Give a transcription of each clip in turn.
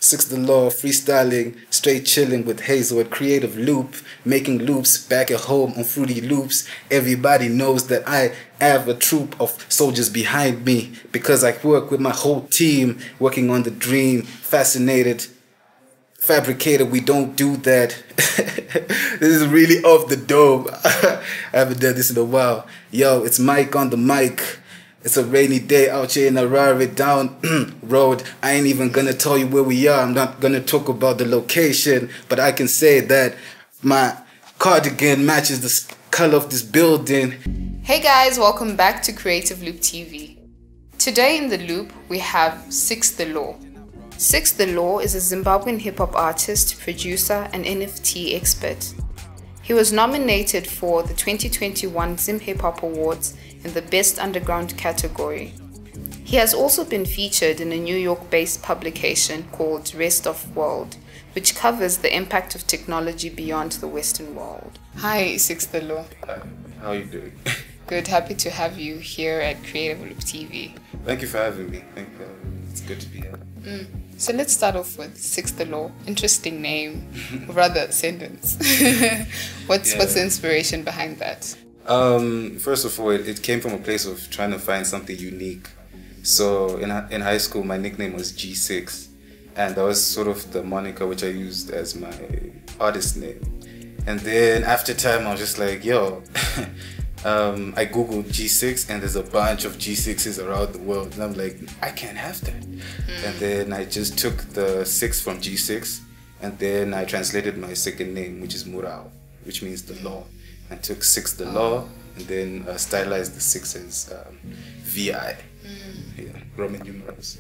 Six the law, freestyling, straight chilling with Hazel at Creative Loop, making loops back at home on Fruity Loops. Everybody knows that I have a troop of soldiers behind me because I work with my whole team, working on the dream, fascinated, fabricated. We don't do that. This is really off the dome. I haven't done this in a while. Yo, it's Mike on the mic. It's a rainy day out here in a Rari down road. I ain't even gonna tell you where we are. I'm not gonna talk about the location, but I can say that my cardigan matches the color of this building. Hey guys, welcome back to Creative Loop TV. Today in the loop, we have Six the Law. Six the Law is a Zimbabwean hip hop artist, producer, and NFT expert. He was nominated for the 2021 Zim Hip Hop Awards in the Best Underground category. He has also been featured in a New York-based publication called Rest of World, which covers the impact of technology beyond the Western world. Hi, Six the Law. Hi, how are you doing? Good, happy to have you here at Creative Loop TV. Thank you for having me. It's good to be here. So let's start off with Six the Law. Interesting name, rather sentence. What's the inspiration behind that? First of all, it came from a place of trying to find something unique. So in high school, my nickname was G6, and that was sort of the moniker which I used as my artist name. And then after time, I was just like, yo, I googled G6 and there's a bunch of G6s around the world, and I'm like, I can't have that. And then I just took the 6 from G6, and then I translated my second name, which is Murao, which means the law, and took Six the Law, and then stylized the 6 as VI, Roman numerals.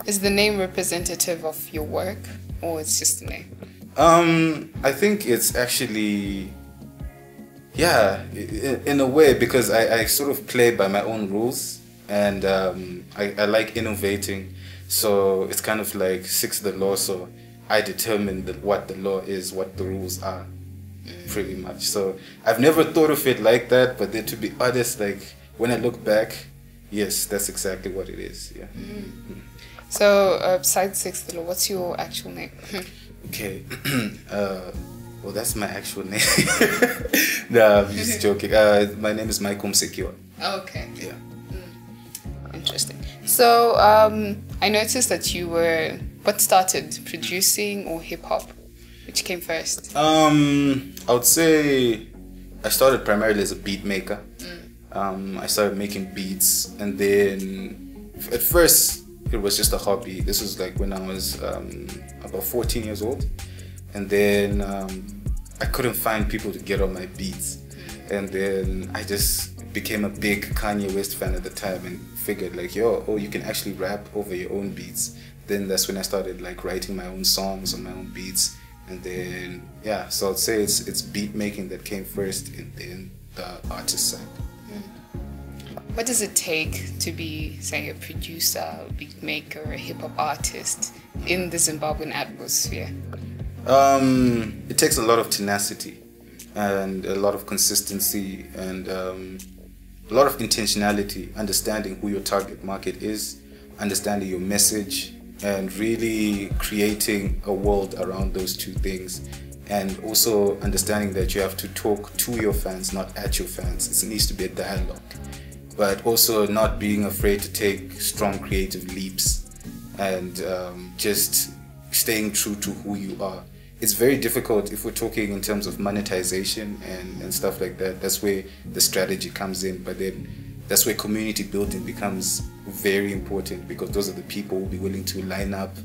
Is the name representative of your work, or it's just a name? I think it's actually, in a way, because I sort of play by my own rules, and I like innovating, so it's kind of like Six the Law, so I determine what the law is, what the rules are, pretty much. So I've never thought of it like that, but then to be honest, like when I look back, yes, that's exactly what it is. So besides Six the Law, what's your actual name? Okay. Well, that's my actual name. No, I'm just joking. My name is Michael Msekiwa. Okay. Yeah. Interesting. So I noticed that you were, what started, producing or hip hop? Which came first? I would say I started primarily as a beat maker. I started making beats, and then at first it was just a hobby. This was like when I was about 14 years old, and then I couldn't find people to get on my beats, and then I just became a big Kanye West fan at the time and figured like, you can actually rap over your own beats. Then that's when I started like writing my own songs on my own beats, and then so I'd say it's beat making that came first, and then the artist side. What does it take to be, say, a producer, a beat maker, a hip hop artist in the Zimbabwean atmosphere? It takes a lot of tenacity and a lot of consistency and a lot of intentionality, understanding who your target market is, understanding your message, and really creating a world around those two things. And also understanding that you have to talk to your fans, not at your fans. It needs to be a dialogue. But also not being afraid to take strong creative leaps and just staying true to who you are. It's very difficult if we're talking in terms of monetization and stuff like that. That's where the strategy comes in, but then that's where community building becomes very important, because those are the people who will be willing to line up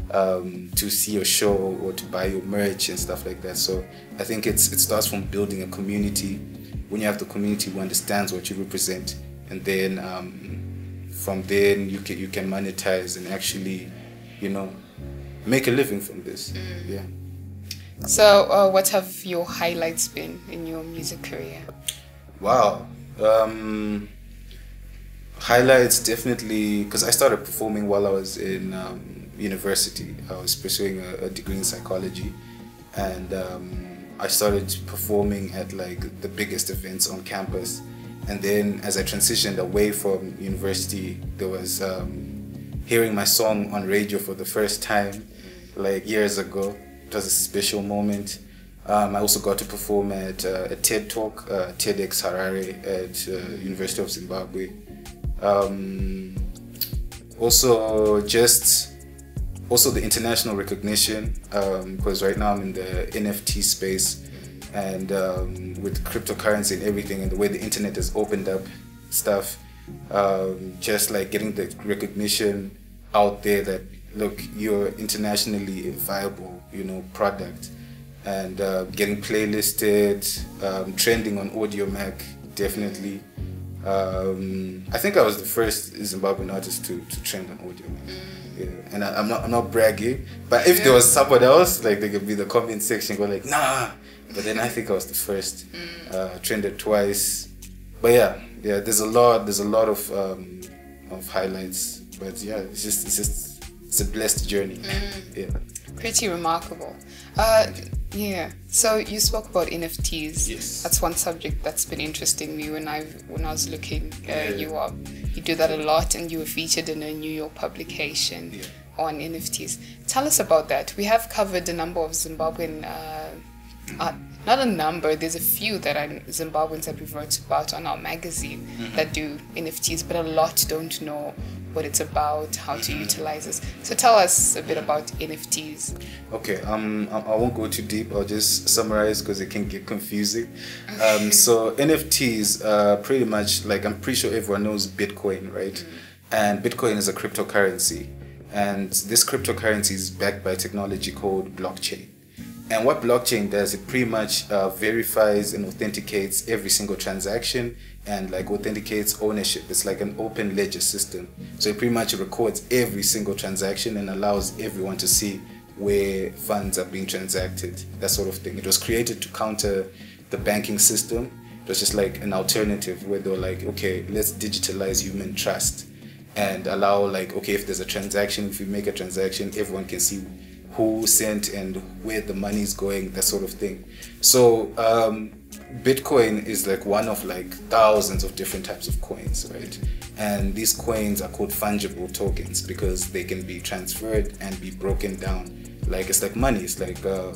to see your show or to buy your merch and stuff like that. So I think it starts from building a community. When you have the community who understands what you represent, and then from then you can monetize and actually, make a living from this. So what have your highlights been in your music career? Wow. Highlights, definitely, because I started performing while I was in university. I was pursuing a degree in psychology, and I started performing at like the biggest events on campus. And then as I transitioned away from university, there was hearing my song on radio for the first time, like years ago. It was a special moment. I also got to perform at a TED Talk, TEDx Harare at University of Zimbabwe. Also the international recognition, because right now I'm in the NFT space, and with cryptocurrency and everything, and the way the internet has opened up stuff, just like getting the recognition out there that, look, you're internationally viable, product, and getting playlisted, trending on Audio Mac, definitely. I think I was the first Zimbabwean artist to trend on Audio Mac. Yeah. And I'm not bragging, but if there was someone else, like, they could be in the comment section go like, nah. But then I think I was the first. Trended twice. But yeah, there's a lot of highlights. But yeah, it's a blessed journey. Yeah. Pretty remarkable. Yeah. So you spoke about NFTs. Yes. That's one subject that's been interesting me when I was looking you up. You do that a lot, and you were featured in a New York publication on NFTs. Tell us about that. We have covered a number of Zimbabwean, not a number, there's a few that are Zimbabweans that we've wrote about on our magazine that do NFTs, but a lot don't know what it's about, how to utilize this. So tell us a bit about NFTs. Okay, I won't go too deep. I'll just summarize because it can get confusing. So NFTs, pretty much, like, I'm pretty sure everyone knows Bitcoin, right? And Bitcoin is a cryptocurrency. And this cryptocurrency is backed by technology called blockchain. And what blockchain does, it pretty much verifies and authenticates every single transaction, and like authenticates ownership. It's like an open ledger system. So it pretty much records every single transaction and allows everyone to see where funds are being transacted, that sort of thing. It was created to counter the banking system. It was just like an alternative where they were like, okay, let's digitalize human trust and allow, like, okay, if there's a transaction, if we make a transaction, everyone can see who sent and where the money is going, that sort of thing. So Bitcoin is like one of like thousands of different types of coins, right? And these coins are called fungible tokens because they can be transferred and be broken down. Like, it's like money. It's like the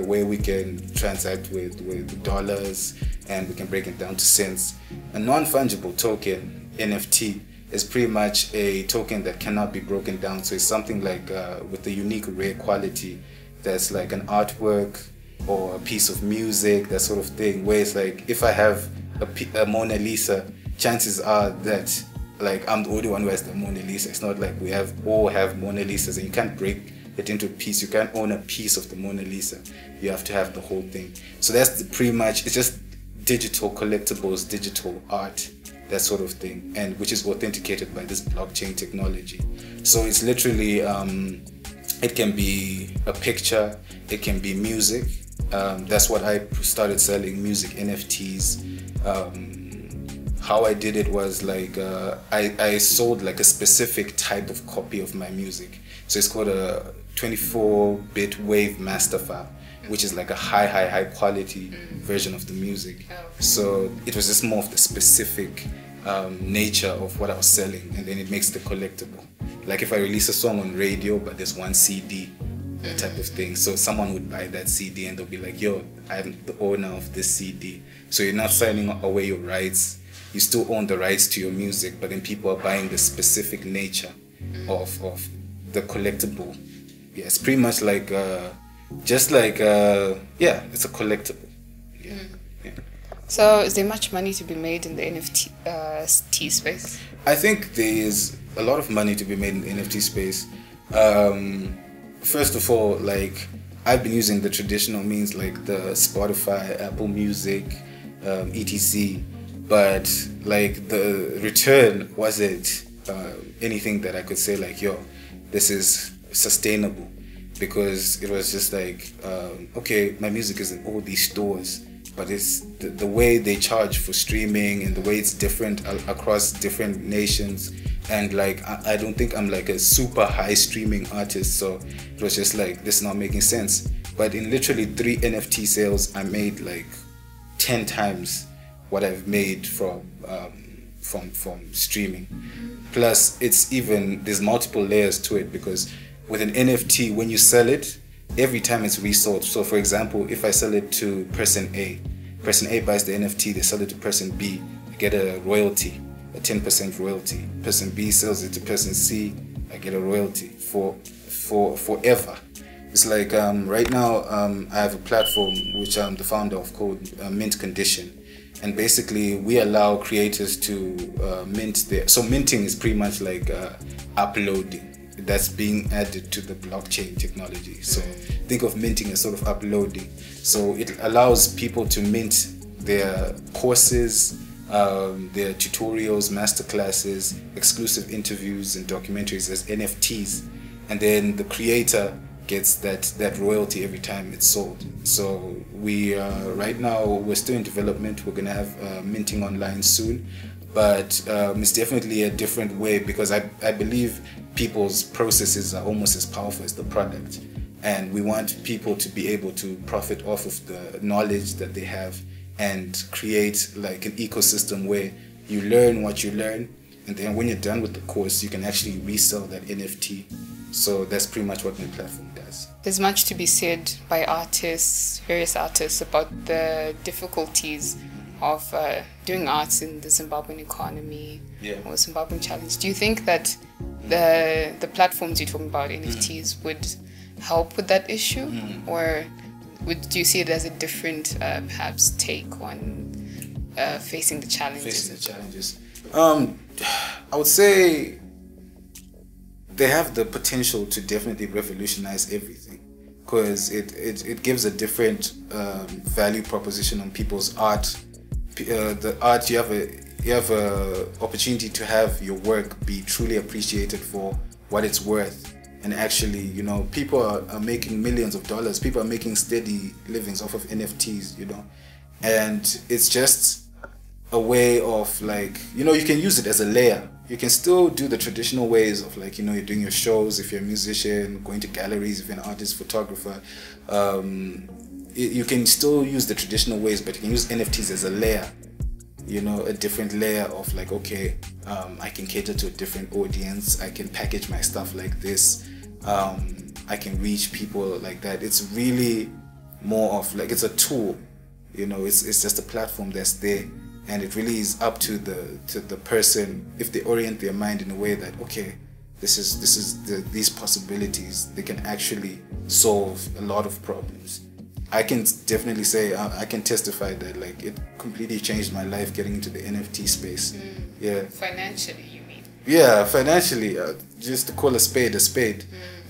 way we can transact with dollars, and we can break it down to cents. A non-fungible token, NFT, is pretty much a token that cannot be broken down. So it's something like with a unique rare quality that's like an artwork or a piece of music, that sort of thing, where it's like, if I have a Mona Lisa, chances are that, like, I'm the only one who has the Mona Lisa. It's not like we all have Mona Lisas, and you can't break it into a piece. You can't own a piece of the Mona Lisa. You have to have the whole thing. So that's pretty much, it's just digital collectibles, digital art, that sort of thing, and which is authenticated by this blockchain technology. So it's literally, it can be a picture, it can be music. That's what I started selling, music NFTs. How I did it was like, I sold like a specific type of copy of my music. So it's called a 24-bit wave master file, which is like a high quality version of the music. So it was just more of the specific nature of what I was selling, and then it makes the collectible. Like, if I release a song on radio but there's one CD, that type of thing, so someone would buy that CD and they'll be like, yo, I'm the owner of this CD. So you're not signing away your rights, you still own the rights to your music, but then people are buying the specific nature of the collectible. Yeah, it's pretty much like just like it's a collectible. Yeah. So is there much money to be made in the NFT space? I think there is a lot of money to be made in the NFT space. First of all, like, I've been using the traditional means like the Spotify, Apple Music, etc. But like, the return wasn't anything that I could say like, yo, this is sustainable, because it was just like, okay, my music is in all these stores, but it's the way they charge for streaming and the way it's different across different nations. And like, I don't think I'm like a super high streaming artist, so it was just like, this is not making sense. But in literally 3 NFT sales, I made like 10 times what I've made from from streaming. Plus, there's multiple layers to it, because with an NFT, when you sell it, every time it's resold. So for example, if I sell it to person A buys the NFT, they sell it to person B, I get a royalty, a 10% royalty. Person B sells it to person C, I get a royalty for forever. It's like right now I have a platform which I'm the founder of called Mint Condition, and basically we allow creators to mint their. So minting is pretty much like uploading. That's being added to the blockchain technology. So think of minting as sort of uploading. So it allows people to mint their courses, their tutorials, masterclasses, exclusive interviews and documentaries as NFTs, and then the creator gets that royalty every time it's sold. So we right now we're still in development. We're gonna have minting online soon, but it's definitely a different way, because I believe people's processes are almost as powerful as the product, and we want people to be able to profit off of the knowledge that they have and create like an ecosystem where you learn what you learn, and then when you're done with the course you can actually resell that NFT. So that's pretty much what my platform does. There's much to be said by artists, various artists, about the difficulties of doing arts in the Zimbabwean economy, or Zimbabwean challenge. Do you think that the platforms you're talking about, NFTs, would help with that issue, or do you see it as a different, perhaps, take on facing the challenges? I would say they have the potential to definitely revolutionize everything, because it gives a different value proposition on people's art. The art, you have a opportunity to have your work be truly appreciated for what it's worth, and actually, you know, people are making millions of dollars. People are making steady livings off of NFTs, you know, and it's just a way of, like, you know, you can use it as a layer. You can still do the traditional ways of, like, you know, you're doing your shows if you're a musician, going to galleries if you're an artist, photographer. You can still use the traditional ways, but you can use NFTs as a layer, you know, a different layer of, like, okay, I can cater to a different audience, I can package my stuff like this, I can reach people like that. It's really more of, like, it's a tool, you know, it's just a platform that's there, and it really is up to the person, if they orient their mind in a way that, okay, these possibilities, they can actually solve a lot of problems. I can definitely say, I can testify that, like, it completely changed my life getting into the NFT space. Yeah. Financially, you mean? Yeah, financially, just to call a spade,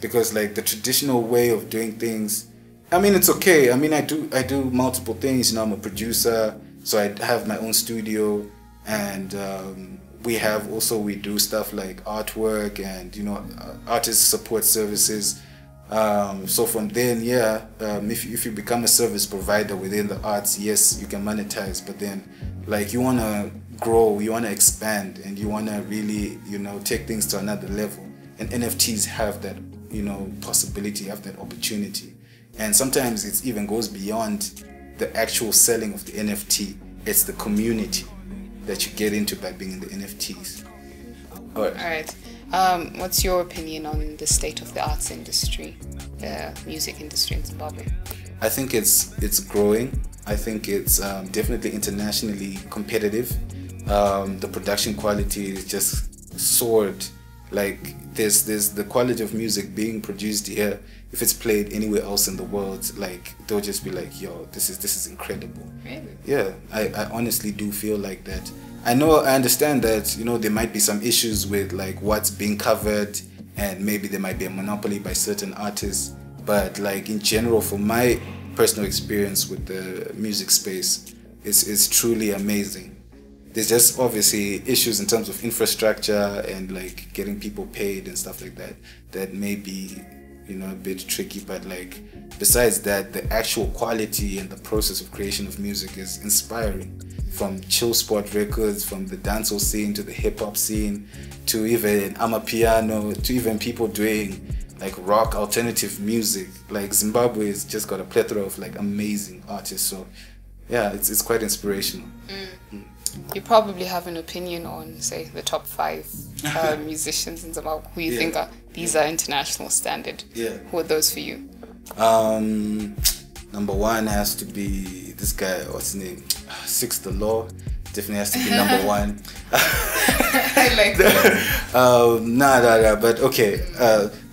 because, like, the traditional way of doing things, I mean, it's okay. I mean, I do multiple things. You know, I'm a producer, so I have my own studio, and we do stuff like artwork and, you know, artist support services. So from then, if you become a service provider within the arts, yes, you can monetize, but then, like, you want to grow, you want to expand, and you want to really, you know, take things to another level. And NFTs have that, you know, possibility, have that opportunity. And sometimes it even goes beyond the actual selling of the NFT. It's the community that you get into by being in the NFTs. All right. What's your opinion on the state of the arts industry, the music industry in Zimbabwe? I think it's growing. I think it's definitely internationally competitive. The production quality is just soared. Like, there's the quality of music being produced here. If it's played anywhere else in the world, like, they'll just be like, yo, this is incredible. Really? Yeah, I honestly do feel like that. I understand that, you know, there might be some issues with, like, what's being covered, and maybe there might be a monopoly by certain artists, but, like, in general, from my personal experience with the music space, it's truly amazing. There's just obviously issues in terms of infrastructure and, like, getting people paid and stuff like that may be, you know, a bit tricky, but, like, besides that, the actual quality and the process of creation of music is inspiring. From chill spot records, from the dancehall scene to the hip hop scene, to even amapiano, to even people doing, like, rock alternative music. Like, Zimbabwe has just got a plethora of, like, amazing artists. So yeah, it's quite inspirational. You probably have an opinion on, say, the top 5 musicians in Zimbabwe who you think these are international standard. Yeah. Who are those for you? Number 1 has to be this guy, what's his name? Six the Law. Definitely has to be number 1. I like that. Nah, but okay.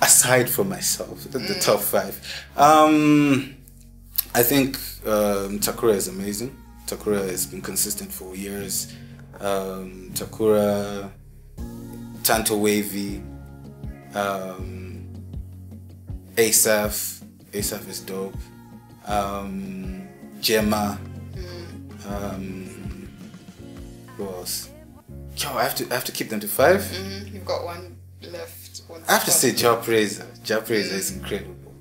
Aside from myself, the top 5. I think Takura is amazing. Takura has been consistent for years. Takura, Tanto Wavy, Asaph is dope. Gemma. Who else? Yo, I have to keep them to 5. You've got one left. I have to say Jah Praiser. Jah Praiser is incredible.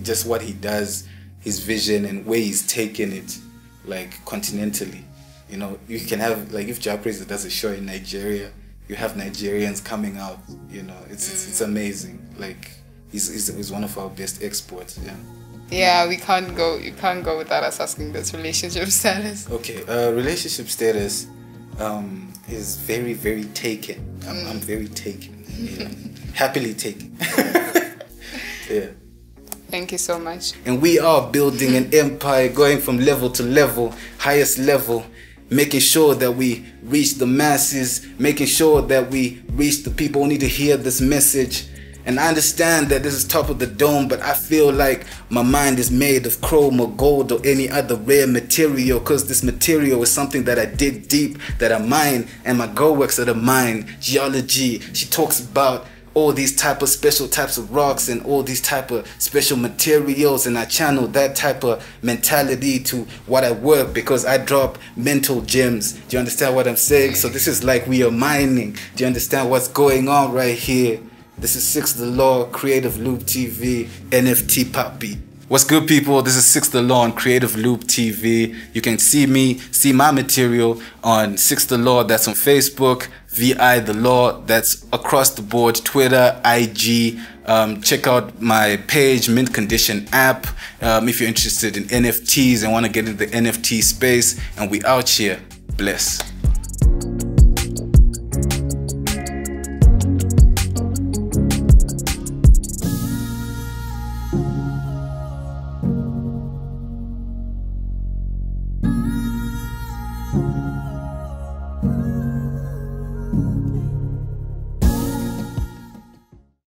Just what he does, his vision and where he's taken it, like continentally. You know, you can have, like, if Jah Praiser does a show in Nigeria, you have Nigerians coming out. You know, it's amazing. Like, he's one of our best exports. Yeah. Yeah, you can't go without us asking this relationship status. Okay, relationship status is very, very taken. I'm very taken. You know, happily taken. Yeah. Thank you so much. And we are building an empire, going from level to level, highest level, making sure that we reach the masses, making sure that we reach the people who need to hear this message. And I understand that this is top of the dome, but I feel like my mind is made of chrome or gold or any other rare material, because this material is something that I dig deep, that I mine, and my girl works at a mine, geology. She talks about all these special types of rocks and all these type of special materials, and I channel that type of mentality to what I work, because I drop mental gems. Do you understand what I'm saying? So this is like we are mining. Do you understand what's going on right here? This is Six the Law, Creative Loop TV, NFT Papi. What's good, people? This is Six the Law on Creative Loop TV. You can see me, see my material on Six the Law. That's on Facebook, VI the Law. That's across the board, Twitter, IG. Check out my page, Mint Condition app, if you're interested in NFTs and want to get into the NFT space. And we out here. Bless.